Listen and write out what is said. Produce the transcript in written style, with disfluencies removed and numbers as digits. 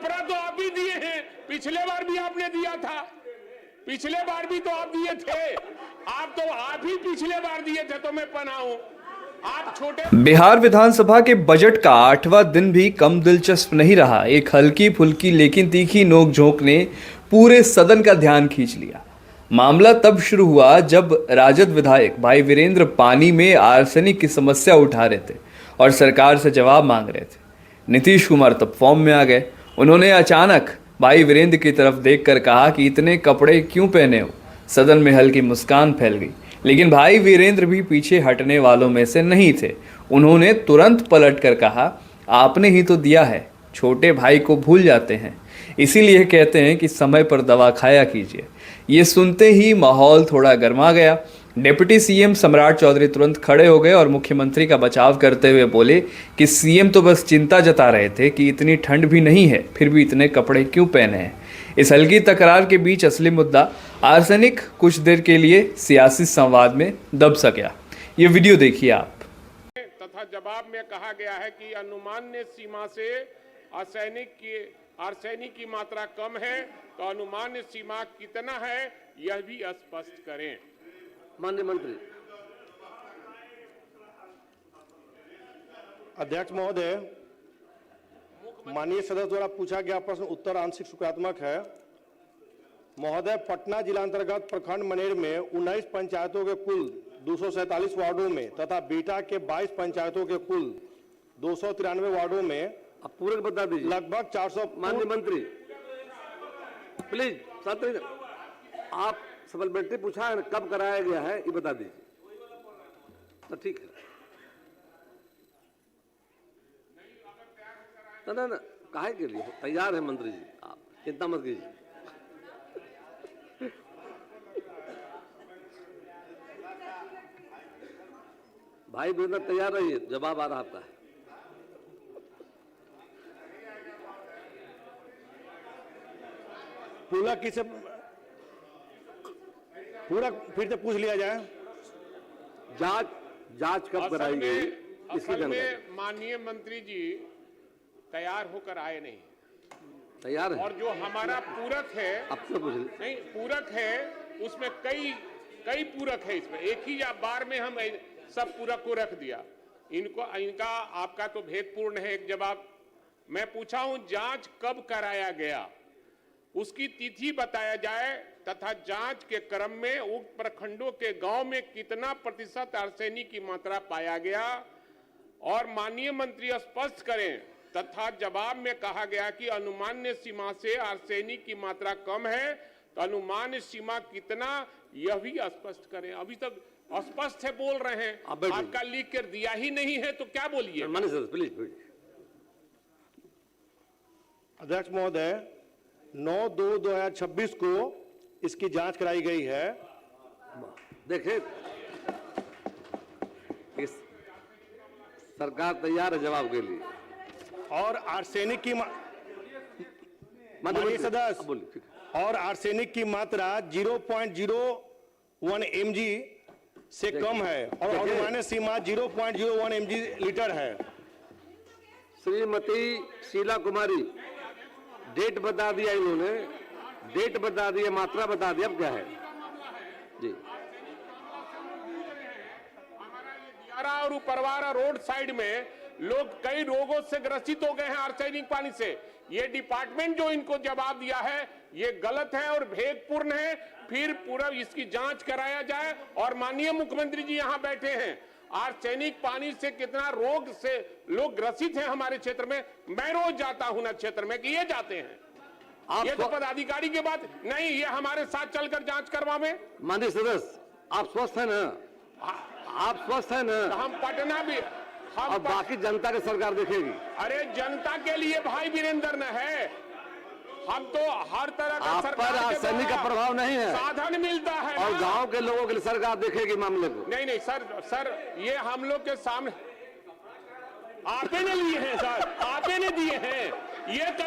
कपड़ा तो आप ही दिए हैं, पिछले बार भी आपने दिया था, पिछले बार भी तो आप दिए थे, आप ही पिछले बार दिए थे तो मैं पहना हूं। आप छोटे। बिहार विधानसभा के बजट का 8वां दिन भी कम दिलचस्प नहीं रहा। एक हल्की फुल्की लेकिन तीखी नोकझोंक ने पूरे सदन का ध्यान खींच लिया। मामला तब शुरू हुआ जब राजद विधायक भाई वीरेंद्र पानी में आर्सेनिक की समस्या उठा रहे थे और सरकार से जवाब मांग रहे थे। नीतीश कुमार तब फॉर्म में आ गए। उन्होंने अचानक भाई वीरेंद्र की तरफ देखकर कहा कि इतने कपड़े क्यों पहने हो। सदन में हल्की मुस्कान फैल गई, लेकिन भाई वीरेंद्र भी पीछे हटने वालों में से नहीं थे। उन्होंने तुरंत पलटकर कहा, आपने ही तो दिया है, छोटे भाई को भूल जाते हैं, इसीलिए कहते हैं कि समय पर दवा खाया कीजिए। ये सुनते ही माहौल थोड़ा गर्मा गया। डिप्टी सीएम सम्राट चौधरी तुरंत खड़े हो गए और मुख्यमंत्री का बचाव करते हुए बोले कि सीएम तो बस चिंता जता रहे थे कि इतनी ठंड भी नहीं है, फिर भी इतने कपड़े क्यों पहने हैं। इस हल्की तकरार के बीच असली मुद्दा आर्सेनिक कुछ देर के लिए सियासी संवाद में दब सा गया। ये वीडियो देखिए आप। तथा जवाब में कहा गया है कि अनुमान्य सीमा से आर्सेनिक की मात्रा कम है, तो अनुमान्य सीमा कितना है यह भी स्पष्ट करें। माननीय मंत्री। अध्यक्ष महोदय, माननीय सदस्य द्वारा पूछा गया प्रश्न उत्तर आंशिक सकारात्मक है। महोदय, पटना जिला अंतर्गत प्रखंड मनेर में 19 पंचायतों के कुल 247 वार्डों में तथा बीटा के 22 पंचायतों के कुल 293 वार्डों में आप पूरे बता दीजिए। लगभग 400। माननीय मंत्री प्लीज शांत रहिए। आप सप्लीमेंट्री पूछा है, कब कराया गया है ये बता दीजिए। तो ठीक है ना, काहे के लिए तैयार है मंत्री जी, आप चिंता मत कीजिए। भाई वीरेंद्र तैयार रहिए, जवाब आ रहा आपका है। पूरा फिर से पूछ लिया जाए। जांच कब कराई गई इसकी असल में जानकारी। माननीय मंत्री जी तैयार होकर आए नहीं, तैयार है और जो हमारा पूरक है, आपसे पूछ नहीं पूरक है, उसमें कई पूरक है। इसमें एक ही बार में हम सब पूरक को रख दिया। इनका आपका तो भेदपूर्ण है एक जवाब। मैं पूछा हूं जांच कब कराया गया, उसकी तिथि बताया जाए, तथा जांच के क्रम में उक्त प्रखंडों के गांव में कितना प्रतिशत आर्सेनिक की मात्रा पाया गया, और माननीय मंत्री स्पष्ट करें। तथा जवाब में कहा गया कि अनुमान्य सीमा से आर्सेनिक की मात्रा कम है, तो अनुमान्य सीमा कितना यह भी स्पष्ट करें। अभी तक अस्पष्ट है बोल रहे हैं, आपका लिख कर दिया ही नहीं है तो क्या बोलिए। प्लीज। अध्यक्ष महोदय, 9/2/2026 को इसकी जांच कराई गई है। देखिए सरकार तैयार है जवाब के लिए। और आर्सेनिक की माननीय सदस्य बोलिए। और आर्सेनिक की मात्रा 0.01 mg से कम है और अनुमानित सीमा 0.01 mg लीटर है। श्रीमती शीला कुमारी, डेट बता दिया इन्होंने, डेट बता दिया, मात्रा बता दिया, अब क्या है जी। दियारा और उपरवारा रोड साइड में लोग कई रोगों से ग्रसित हो गए हैं आर्सेनिक पानी से। ये डिपार्टमेंट जो इनको जवाब दिया है ये गलत है और भेदपूर्ण है। फिर पूरा इसकी जांच कराया जाए। और माननीय मुख्यमंत्री जी यहाँ बैठे हैं, आर्सेनिक पानी से कितना रोग से लोग ग्रसित हैं हमारे क्षेत्र में। मैं रोज जाता हूं ना क्षेत्र में कि ये जाते हैं। ये तो पदाधिकारी की बात नहीं, ये हमारे साथ चलकर जांच करवावे। माननीय सदस्य, आप स्वस्थ है ना? आप स्वस्थ है ना? हम पटना भी और बाकी जनता की सरकार देखेगी। अरे जनता के लिए भाई वीरेंद्र न है, हम तो हर तरह का आप पर आर्सेनिक का प्रभाव नहीं है, साधन मिलता है और गांव के लोगों के लिए सरकार देखेगी मामले को। नहीं सर ये हम लोग के सामने आपने लिए हैं सर, आपने दिए हैं ये।